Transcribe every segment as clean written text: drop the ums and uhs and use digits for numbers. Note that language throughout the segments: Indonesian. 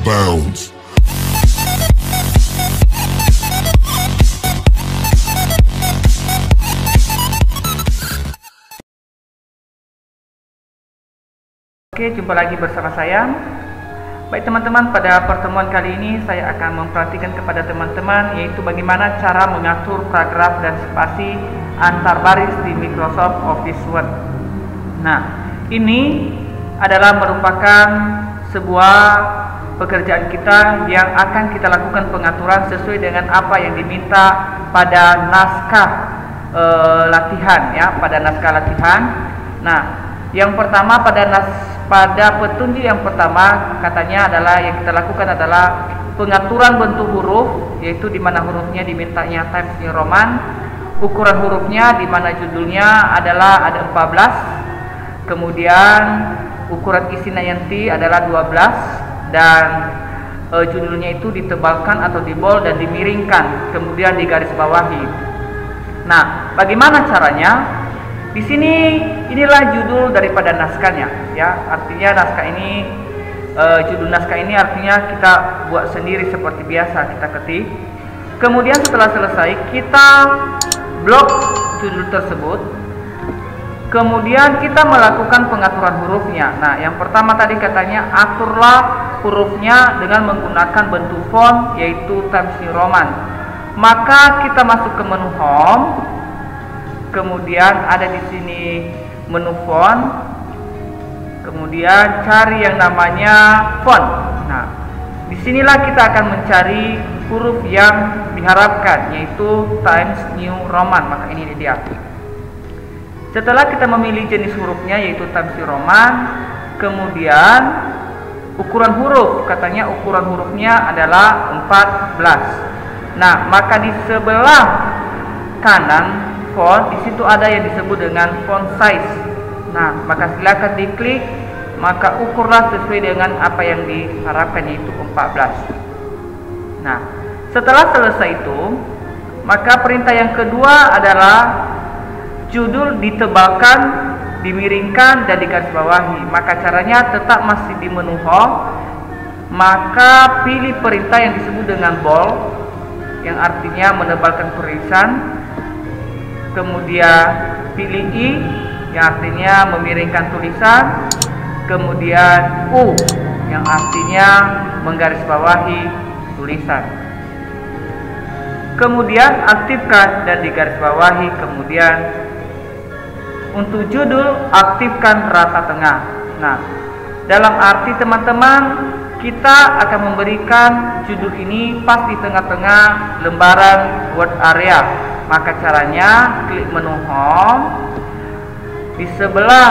bounds. Oke, jumpa lagi bersama saya. Baik teman-teman, pada pertemuan kali ini saya akan memperhatikan kepada teman-teman yaitu bagaimana cara mengatur paragraf dan spasi antar baris di Microsoft Office Word. Nah, ini adalah merupakan sebuah pekerjaan kita yang akan kita lakukan pengaturan sesuai dengan apa yang diminta pada naskah latihan ya, pada naskah latihan. Nah, yang pertama pada petunjuk yang pertama katanya adalah yang kita lakukan adalah pengaturan bentuk huruf, yaitu di mana hurufnya dimintanya Times New Roman, ukuran hurufnya di mana judulnya adalah ada 14, kemudian ukuran isinya yanti adalah 12 dan judulnya itu ditebalkan atau dibold dan dimiringkan, kemudian digarisbawahi. Nah, bagaimana caranya? Di sini inilah judul daripada naskahnya ya. Artinya naskah ini judul naskah ini artinya kita buat sendiri seperti biasa kita ketik. Kemudian setelah selesai kita blok judul tersebut. Kemudian kita melakukan pengaturan hurufnya. Nah, yang pertama tadi katanya aturlah hurufnya dengan menggunakan bentuk font yaitu Times New Roman. Maka kita masuk ke menu Home. Kemudian ada di sini menu font. Kemudian cari yang namanya font. Nah, disinilah kita akan mencari huruf yang diharapkan yaitu Times New Roman. Maka ini dia. Setelah kita memilih jenis hurufnya yaitu Times New Roman, kemudian ukuran huruf, katanya ukuran hurufnya adalah 14. Nah, maka di sebelah kanan font, di situ ada yang disebut dengan font size. Nah, maka silakan diklik, maka ukurlah sesuai dengan apa yang diharapkan yaitu 14. Nah, setelah selesai itu, maka perintah yang kedua adalah judul ditebalkan, dimiringkan dan digarisbawahi. Maka caranya tetap masih di menu Home, maka pilih perintah yang disebut dengan bold, yang artinya menebalkan tulisan. Kemudian pilih I yang artinya memiringkan tulisan. Kemudian U yang artinya menggarisbawahi tulisan. Kemudian aktifkan dan digarisbawahi. Kemudian untuk judul aktifkan rata tengah. Nah, dalam arti teman-teman, kita akan memberikan judul ini pas di tengah-tengah lembaran word area. Maka caranya klik menu Home, di sebelah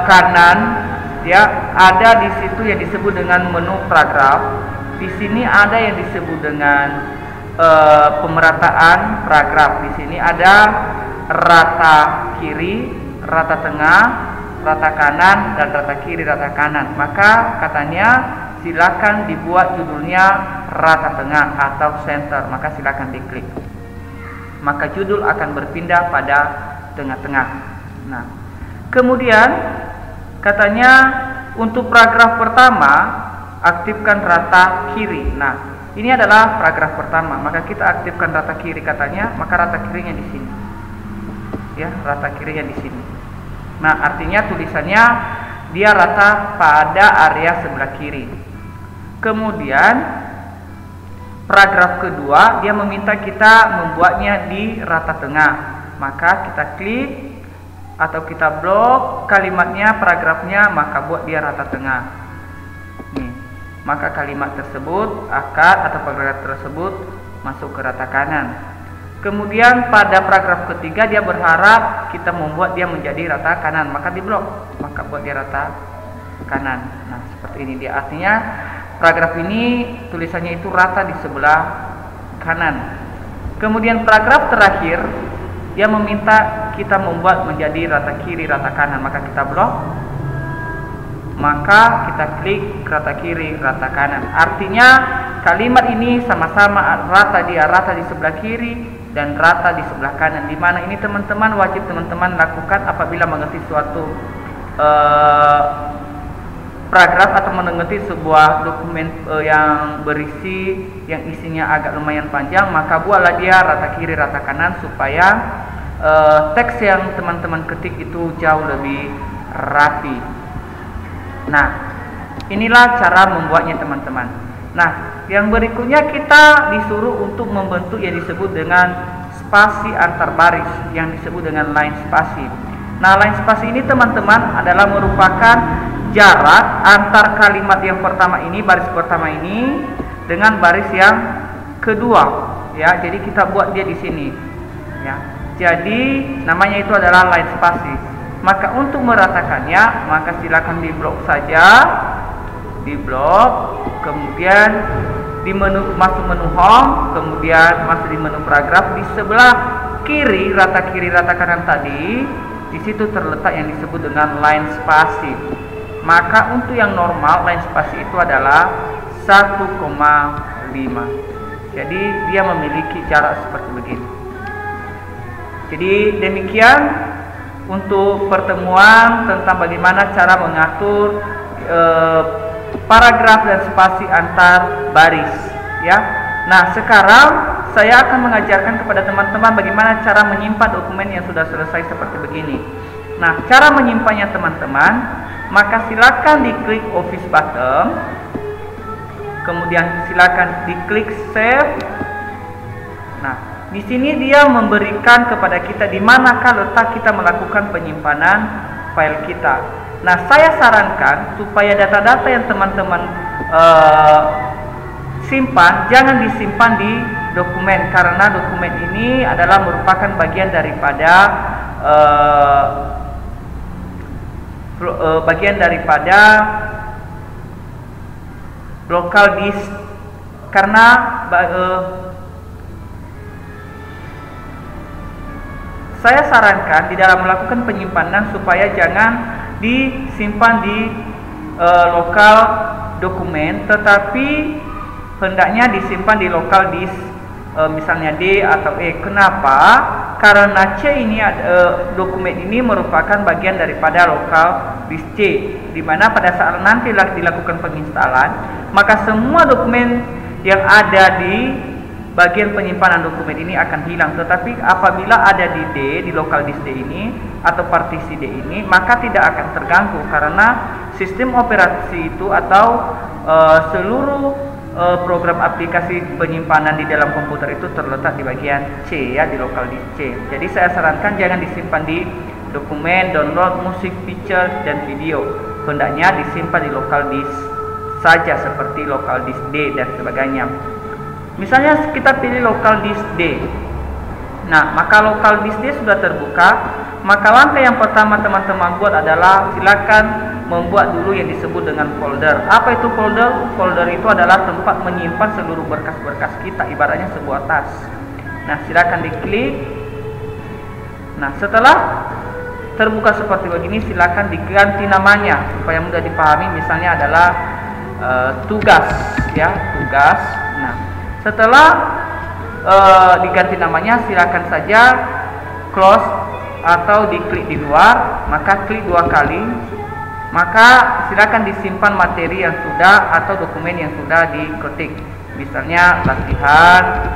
kanan ya ada di situ yang disebut dengan menu paragraf. Di sini ada yang disebut dengan pemerataan paragraf. Di sini ada rata kiri, rata tengah, rata kanan dan rata kiri, rata kanan. Maka katanya silakan dibuat judulnya rata tengah atau center. Maka silakan diklik. Maka judul akan berpindah pada tengah-tengah. Nah, kemudian katanya untuk paragraf pertama aktifkan rata kiri. Nah, ini adalah paragraf pertama. Maka kita aktifkan rata kiri katanya. Maka rata kirinya di sini. Ya, rata kirinya di sini. Nah, artinya tulisannya dia rata pada area sebelah kiri. Kemudian paragraf kedua dia meminta kita membuatnya di rata tengah. Maka kita klik atau kita blok kalimatnya, paragrafnya, maka buat dia rata tengah. Nih, maka kalimat tersebut akan atau paragraf tersebut masuk ke rata kanan. Kemudian pada paragraf ketiga dia berharap kita membuat dia menjadi rata kanan, maka diblok, maka buat dia rata kanan. Nah, seperti ini dia artinya. Paragraf ini tulisannya itu rata di sebelah kanan. Kemudian paragraf terakhir dia meminta kita membuat menjadi rata kiri, rata kanan. Maka kita blok. Maka kita klik rata kiri, rata kanan. Artinya kalimat ini sama-sama rata di sebelah kiri dan rata di sebelah kanan. Di mana ini teman-teman wajib teman-teman lakukan apabila mengerti suatu paragraf atau mengerti sebuah dokumen yang berisi yang isinya agak lumayan panjang, maka buatlah dia rata kiri rata kanan supaya teks yang teman-teman ketik itu jauh lebih rapi. Nah, inilah cara membuatnya teman-teman. Nah, yang berikutnya kita disuruh untuk membentuk yang disebut dengan spasi antar baris, yang disebut dengan line spasi. Nah, line spasi ini teman-teman adalah merupakan jarak antar kalimat yang pertama ini, baris pertama ini dengan baris yang kedua, ya. Jadi kita buat dia di sini, ya. Jadi namanya itu adalah line spasi. Maka untuk meratakannya, maka silakan di blok saja, di blok, kemudian di menu, masuk menu home, kemudian masuk di menu paragraf. Di sebelah kiri rata kanan tadi, di situ terletak yang disebut dengan line spasi. Maka untuk yang normal line spasi itu adalah 1,5. Jadi dia memiliki jarak seperti begini. Jadi demikian untuk pertemuan tentang bagaimana cara mengatur paragraf dan spasi antar baris, ya. Nah, sekarang saya akan mengajarkan kepada teman-teman bagaimana cara menyimpan dokumen yang sudah selesai seperti begini. Nah, cara menyimpannya teman-teman, maka silakan diklik Office button, kemudian silakan diklik Save. Nah, di sini dia memberikan kepada kita di manakah letak kita melakukan penyimpanan file kita. Nah, saya sarankan supaya data-data yang teman-teman simpan jangan disimpan di dokumen, karena dokumen ini adalah merupakan bagian daripada local disk, karena saya sarankan di dalam melakukan penyimpanan supaya jangan disimpan di lokal dokumen, tetapi hendaknya disimpan di lokal disk, misalnya D atau E. Kenapa? Karena C ini dokumen ini merupakan bagian daripada lokal disk C, di mana pada saat nanti dilakukan penginstalan, maka semua dokumen yang ada di bagian penyimpanan dokumen ini akan hilang. Tetapi apabila ada di D, di lokal disk D ini atau partisi D ini, maka tidak akan terganggu, karena sistem operasi itu atau seluruh program aplikasi penyimpanan di dalam komputer itu terletak di bagian C, ya, di lokal disk C. Jadi saya sarankan jangan disimpan di dokumen, download, musik, picture, dan video. Hendaknya disimpan di lokal disk saja, seperti lokal disk D dan sebagainya. Misalnya kita pilih lokal disk D. Nah, maka lokal disk D sudah terbuka. Maka langkah yang pertama teman-teman buat adalah silakan membuat dulu yang disebut dengan folder. Apa itu folder? Folder itu adalah tempat menyimpan seluruh berkas-berkas kita, ibaratnya sebuah tas. Nah, silakan diklik. Nah, setelah terbuka seperti begini, silakan diganti namanya supaya mudah dipahami. Misalnya adalah tugas, ya, tugas. Nah, setelah diganti namanya, silakan saja close atau diklik di luar, maka klik 2 kali. Maka silakan disimpan materi yang sudah atau dokumen yang sudah diketik. Misalnya latihan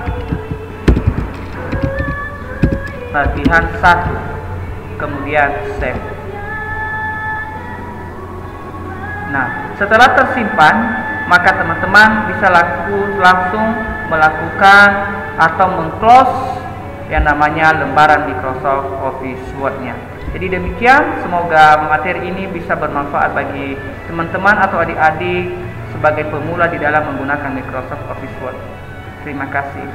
1, kemudian save. Nah, setelah tersimpan, maka teman-teman bisa langsung melakukan atau meng-close yang namanya lembaran Microsoft Office Word-nya. Jadi demikian, semoga materi ini bisa bermanfaat bagi teman-teman atau adik-adik sebagai pemula di dalam menggunakan Microsoft Office Word. Terima kasih.